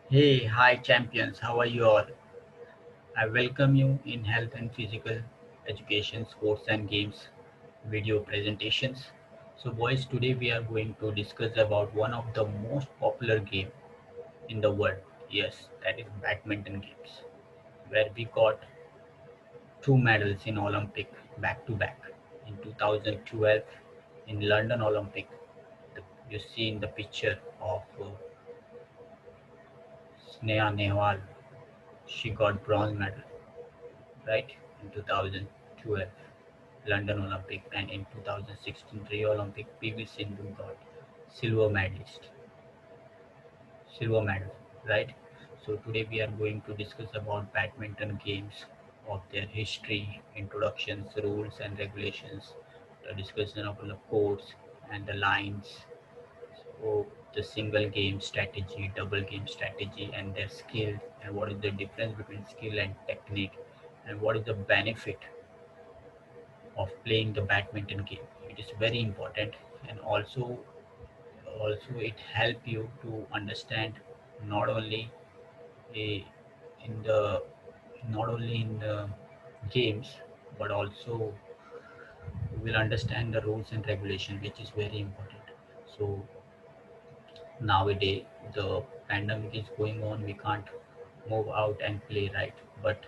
Hey, hi champions, how are you all? I welcome you in health and physical education, sports and games video presentations. So boys, today we are going to discuss about one of the most popular game in the world. Yes, that is badminton games, where we got two medals in Olympic back to back in 2012 in London Olympic. You see in the picture of Sneha Nehwal, she got bronze medal, right, in 2012 London Olympic, and in 2016 Rio Olympic PV Sindhu got silver medalist, silver medal, right? So today we are going to discuss about badminton games, of their history, introductions, rules and regulations, the discussion of the courts and the lines, so the single game strategy, double game strategy and their skill, and what is the difference between skill and technique, and what is the benefit of playing the badminton game. It is very important, and also it help you to understand not only a, in the not only in the games, but also you will understand the rules and regulation, which is very important. So nowadays the pandemic is going on, we can't move out and play, right? But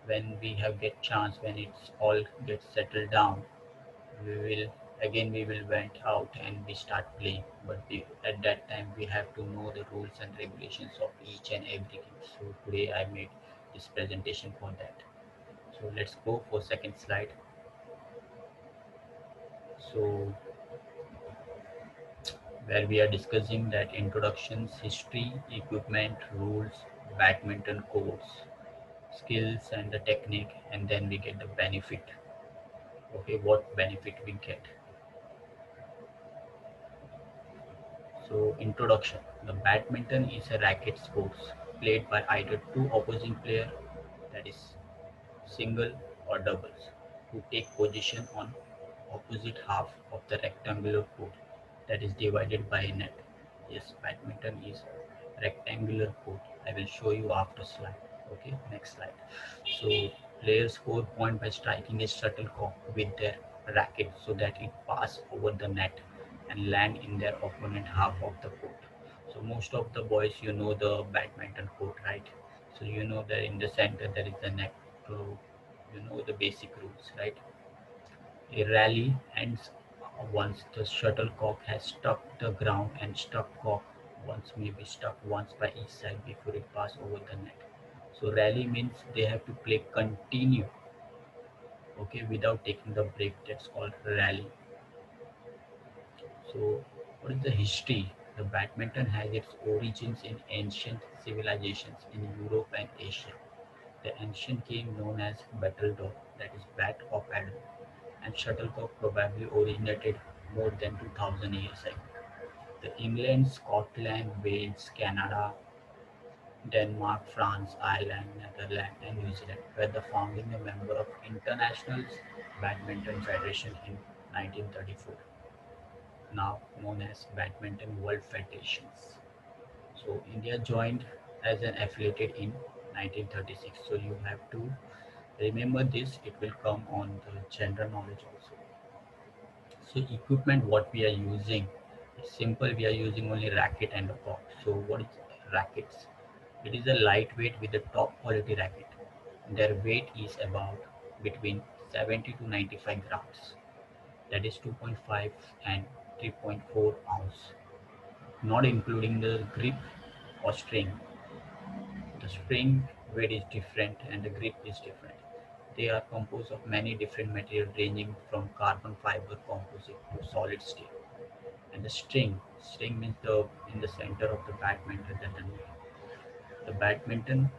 when we have get chance, when it's all gets settled down, we will we will went out and we start playing, but at that time we have to know the rules and regulations of each and every game. So today I made this presentation for that. So let's go for second slide. So where we are discussing that introductions, history, equipment, rules, badminton courts, skills and the technique, and then we get the benefit. Okay, what benefit we get. So, introduction. The badminton is a racket sport played by either two opposing players, that is single or doubles, who take position on opposite half of the rectangular court that is divided by a net. Yes, badminton is rectangular court. I will show you after slide. Okay, next slide. So players score point by striking a shuttlecock with their racket so that it pass over the net and land in their opponent half of the court. So most of the boys, you know the badminton court, right? So you know that in the center there is the net. So you know the basic rules, right? A rally ends once the shuttlecock has struck the ground, and struck cock once may be struck once by each side before it passes over the net. So rally means they have to play continue, okay, without taking the break. That's called rally. So what is the history? The badminton has its origins in ancient civilizations in Europe and Asia. The ancient game known as battledore, that is bat or paddle, and shuttlecock probably originated more than 2000 years ago. The England, Scotland, Wales, Canada, Denmark, France, Ireland, Netherlands, and New Zealand were the founding member of International Badminton Federation in 1934, now known as Badminton World Federations. So India joined as an affiliate in 1936. So you have to remember this. It will come on the general knowledge also. So equipment what we are using, it's simple. We are using only racket and a cock. So what is rackets? It is a lightweight with a top quality racket. Their weight is about between 70 to 95 grams. That is 2.5 and 3.4 ounce, not including the grip or string. The spring weight is different and the grip is different. They are composed of many different materials ranging from carbon fiber composite to solid steel. And the string means the in the center of the badminton, the badminton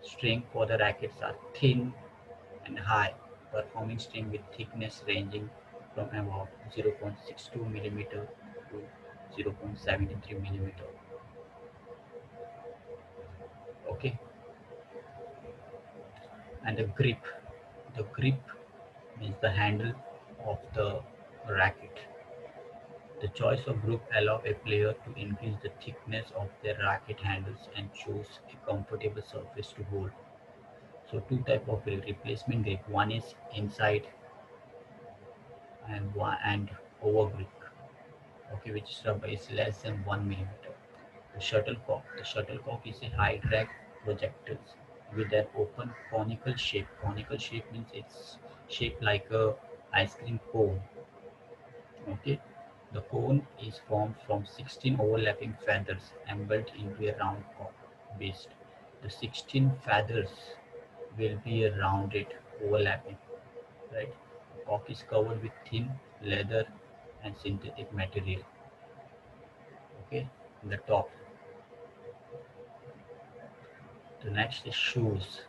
string for the rackets are thin and high performing string with thickness ranging from about 0.62 millimeter to 0.73 millimeter. Okay, and the grip means the handle of the racket. The choice of group allows a player to increase the thickness of their racket handles and choose a comfortable surface to hold. So two type of replacement grip. One is inside and over grip. Okay, which rubber is less than 1 millimeter. The shuttlecock. The shuttlecock is a high drag projectile with an open conical shape. Conical shape means it's shaped like a ice cream cone. Okay, the cone is formed from 16 overlapping feathers embedded into a round cock base. The 16 feathers will be a rounded overlapping, right? The cock is covered with thin leather and synthetic material. Okay, the top. The next is shoes.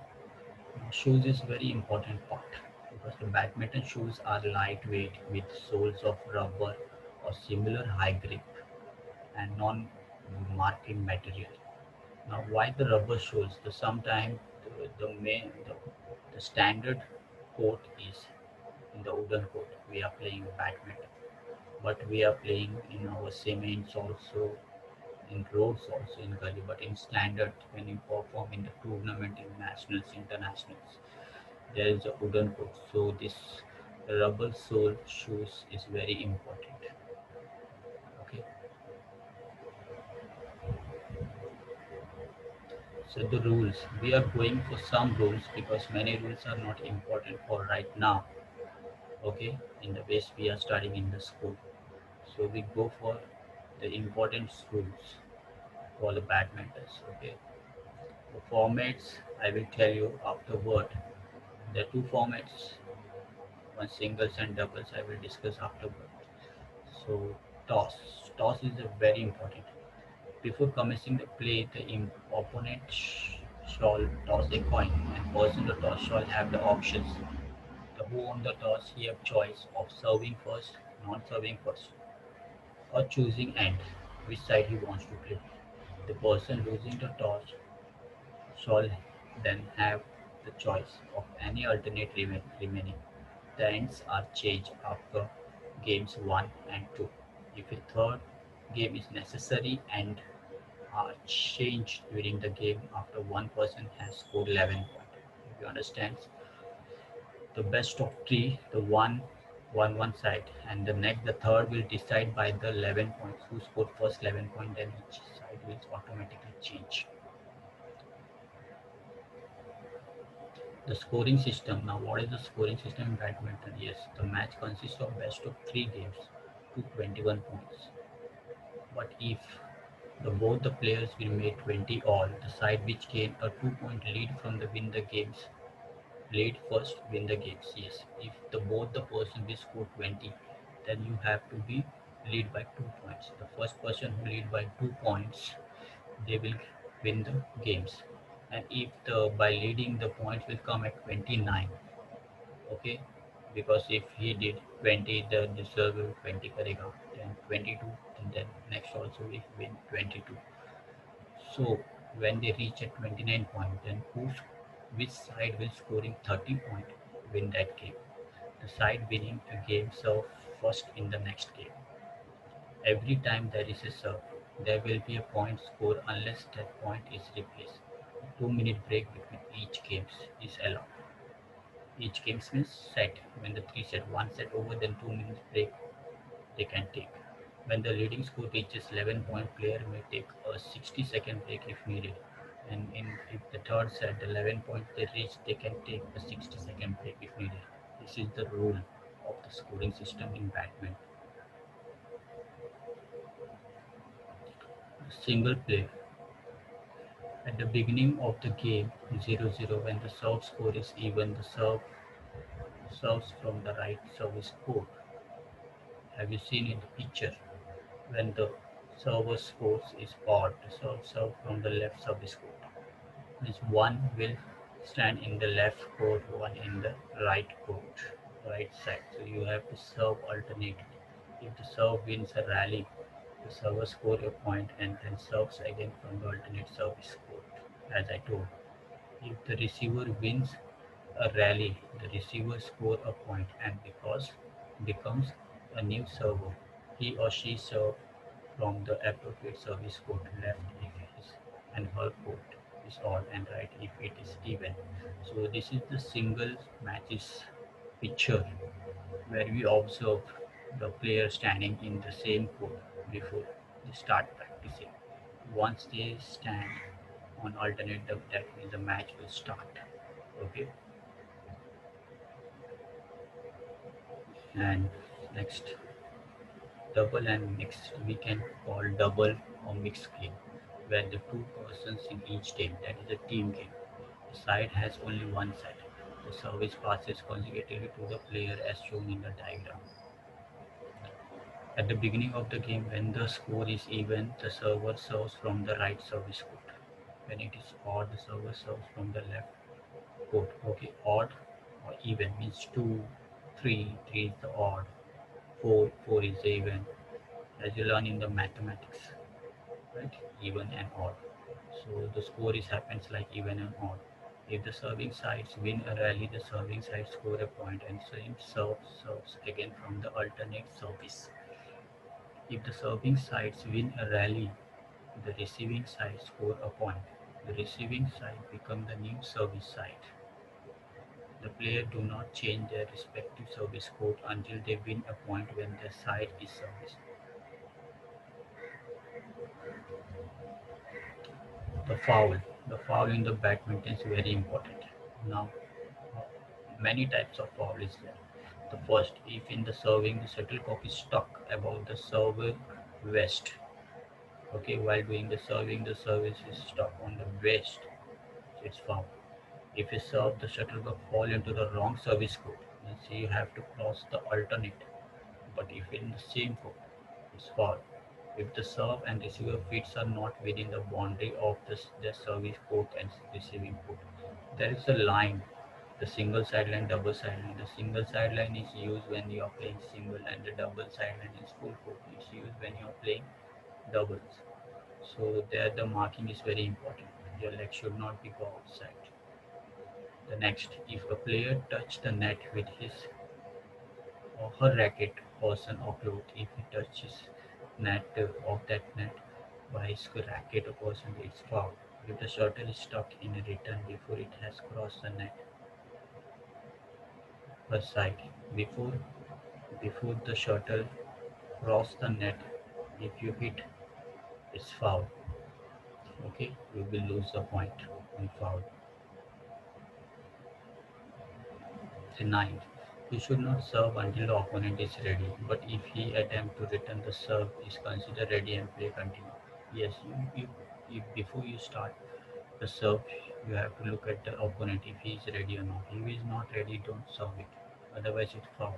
Now, shoes is very important part because the badminton shoes are lightweight with soles of rubber or similar high grip and non-marking material. Now, why the rubber shoes? The sometimes the standard court is in the wooden court. We are playing badminton, but we are playing in our cements also, in roads also, in gully. But in standard, when you perform in the tournament, in nationals, internationals, there is a wooden court. So this rubber sole shoes is very important. Okay. So the rules, we are going for some rules because many rules are not important for right now. Okay, in the base we are studying in the school. So we go for the important rules for the badmintons. Okay, the formats I will tell you afterward. There are two formats, one singles and doubles. I will discuss afterward. So toss, toss is a very important. Before commencing the play, the opponent shall toss a coin, and person to toss shall have the options. The who on the toss he have choice of serving first, non-serving first, or choosing end, which side he wants to play. The person losing the toss shall then have the choice of any alternate remaining. The ends are changed after games 1 and 2. If a third game is necessary and are changed during the game after one person has scored 11 points. If you understand, the best of three, the one side, and the next, the third will decide by the 11 points. Who scored first 11 points, then each side will automatically change. The scoring system. Now, what is the scoring system in badminton? Yes, the match consists of best of three games to 21 points. But if both the players will make 20 all, the side which gain a 2-point lead from the win the games lead first win the games. Yes, if both the person will score 20, then you have to be lead by 2 points. The first person who lead by 2 points, they will win the games. And if the by leading the points will come at 29, okay, because if he did 20, the deserve 20 karega, then 22, and then next also we win 22. So when they reach at 29 point, then which side will scoring 30 point win that game. The side winning a game serve first in the next game. Every time there is a serve, there will be a point score unless that point is replaced. 2 minute break between each games is allowed. Each game means set. When the three set, one set over, then 2 minutes break they can take. When the leading score reaches 11 point, player may take a 60-second break if needed. And if the third set, the 11 points they reach, they can take a 60-second break if needed. This is the rule of the scoring system in badminton. Single play. At the beginning of the game, 0-0, when the serve score is even, the serves from the right service court. Have you seen in the picture? When the server scores is odd, the serve from the left service court. Means one will stand in the left court, one in the right court, right side. So you have to serve alternately. If the serve wins a rally, the server score a point and then serves again from the alternate service court, as I told. If the receiver wins a rally, the receiver score a point and because becomes a new server. He or she serve from the appropriate service court, left if his and her court is odd and right if it is even. So this is the single matches picture where we observe the players standing in the same court before they start practicing. Once they stand on alternate, that means the match will start. Okay, and next double and mixed we can call double or mixed game, where the two persons in each team, that is a team game. The side has only one side. The service passes consecutively to the player as shown in the diagram. At the beginning of the game, when the score is even, the server serves from the right service court. When it is odd, the server serves from the left court. Okay, odd or even means 2, 3, 3 is the odd, 4, 4 is the even. As you learn in the mathematics, right? Even and odd. So the score is happens like even and odd. If the serving sides win a rally, the serving side score a point and same serves again from the alternate service. If the serving sides win a rally, the receiving side score a point. The receiving side become the new service side. The player do not change their respective service code until they win a point when their side is serviced. The foul. The foul in the badminton is very important. Now, many types of foul is there. The first, if in the serving the shuttlecock is stuck above the server west. Okay, while doing the serving, the service is stuck on the west, so it's foul. If you serve the shuttlecock fall into the wrong service code, means you have to cross the alternate. But if in the same code, it's foul. If the serve and receiver feet are not within the boundary of the service code and receiving code, there is a line, the single sideline, double sideline. The single sideline is used when you are playing single, and the double sideline is full court. It's used when you are playing doubles. So there, the marking is very important. Your leg should not be go outside. The next, if a player touch the net with his or her racket, person, or cloth, if he touches net of that net by his racket or person, it's foul. If the shuttle is stuck in a return before it has crossed the net per side, before before the shuttle cross the net, if you hit, it's foul. Okay, you will lose the point on foul. The ninth, you should not serve until the opponent is ready, but if he attempt to return the serve is considered ready and play continue. Yes, before you start the serve, you have to look at the opponent if he is ready or not. If he is not ready, don't serve it. Otherwise, it's foul.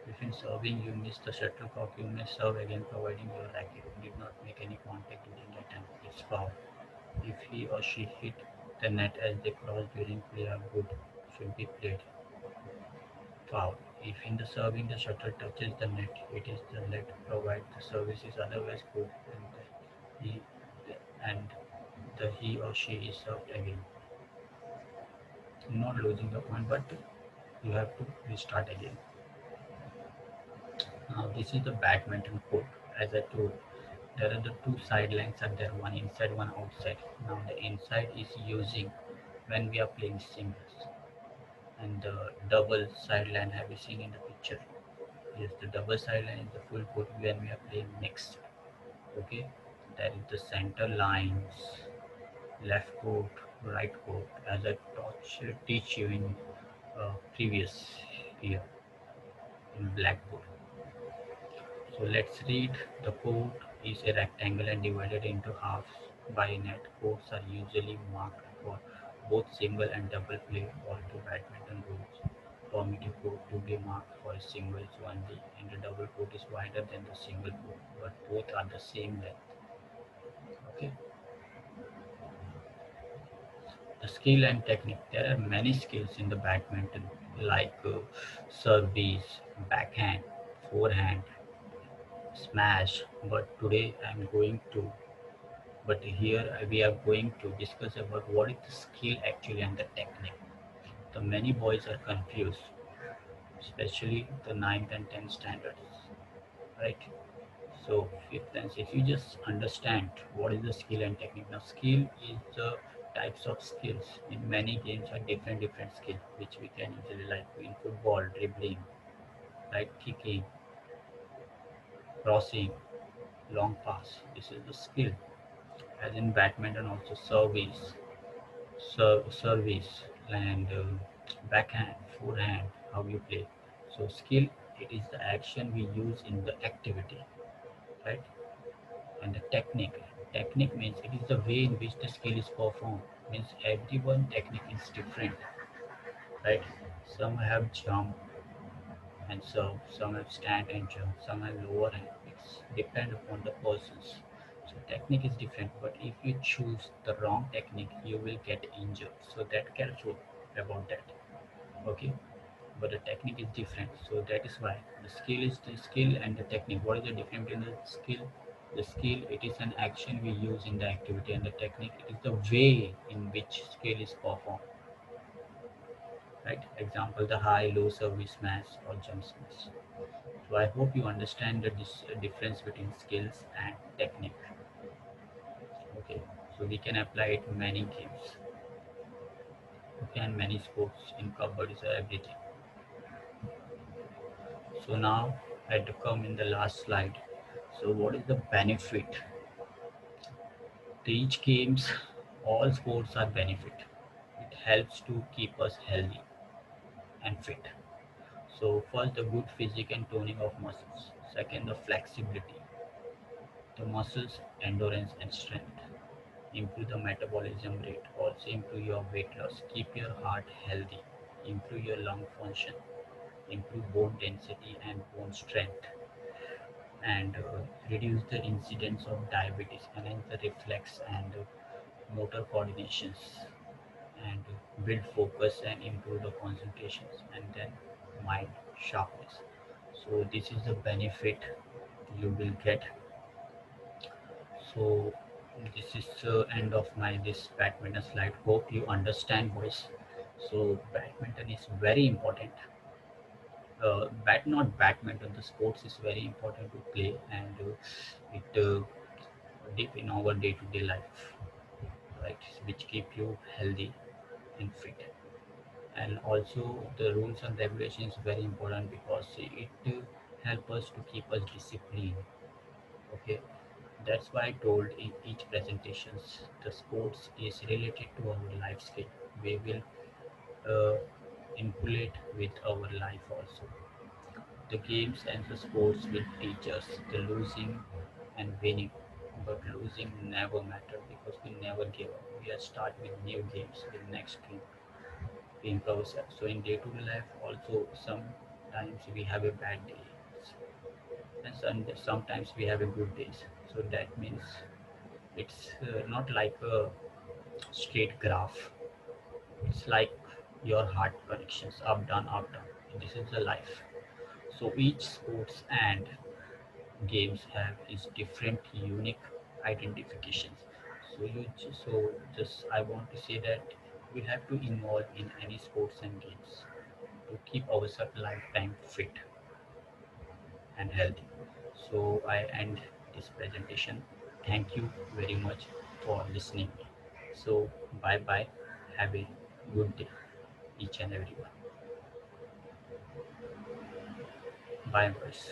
If in serving you miss the shuttlecock, you may serve again providing your racket did not make any contact during the attempt. It's foul. If he or she hit the net as they cross during play are good, should be played. Foul. If in the serving the shuttle touches the net, it is the let provide the service is otherwise good he and the he or she is served again. Not losing the point, but you have to restart again. Now this is the badminton court. As I told, there are the two sidelines are there, one inside, one outside. Now the inside is using when we are playing singles, and the double sideline have you seen in the picture? Yes, the double sideline is the full court when we are playing mixed. Okay, that is the center lines, left court, right court, as I teach you in previous year in blackboard. So let's read. The court is a rectangle and divided into halves by net. Courts are usually marked for both single and double play or to badminton rules. Permit a court to be marked for singles only, and the double court is wider than the single court, but both are the same length. Okay. The skill and technique. There are many skills in the badminton, like service, backhand, forehand, smash. But today I'm going to but here we are going to discuss about what is the skill actually and the technique. The many boys are confused, especially the ninth and 10th standards, right? So fifth and sixth, you just understand what is the skill and technique. Now skill is the types of skills. In many games are different skills which we can easily, like in football, dribbling, right, kicking, crossing, long pass. This is the skill. As in badminton also service and backhand, forehand, how you play. So skill, it is the action we use in the activity, right? And the technique means it is the way in which the skill is performed. Means everyone technique is different, right? Some have jump and serve, some have stand and jump, some have lower hand. It's depend upon the persons. So technique is different, but if you choose the wrong technique, you will get injured. So that careful about that. Okay, but the technique is different. So that is why the skill is the skill and the technique. What is the difference between the skill? The skill, it is an action we use in the activity, and the technique, it is the way in which skill is performed. Right? Example: the high, low service smash or jump smash. So I hope you understand the difference between skills and technique. Okay, so we can apply it in many games. Okay, and many sports in kabaddi, so everything. So now I had to come in the last slide. So what is the benefit? To each games, all sports are benefit. It helps to keep us healthy and fit. So first, the good physique and toning of muscles. Second, the flexibility, the muscles endurance and strength. Improve the metabolism rate. Also improve your weight loss. Keep your heart healthy. Improve your lung function. Improve bone density and bone strength. And reduce the incidence of diabetes, enhance the reflex and motor coordinations, and build focus and improve the concentrations, and then mind sharpness. So this is the benefit you will get. So this is the end of my this badminton slide. Hope you understand, boys. So badminton is very important. Not badminton, the sports is very important to play, and it deep in our day-to-day life, right? Which keep you healthy and fit. And also the rules and regulations is very important because it help us to keep us disciplined. Okay, that's why I told in each presentations the sports is related to our life skill. We will uh, inculate with our life also. The games and the sports will teach us the losing and winning, but losing never matter because we never give up. We are start with new games with next game we improvise. So in day-to-day life also sometimes we have a bad days and sometimes we have a good days. So that means it's not like a straight graph. It's like your heart connections up down up down. This is the life. So each sports and games have its different unique identifications. So I want to say that we have to involve in any sports and games to keep ourselves lifetime fit and healthy. So I end this presentation. Thank you very much for listening. So bye bye. Have a good day, each and everyone. Bye, boys.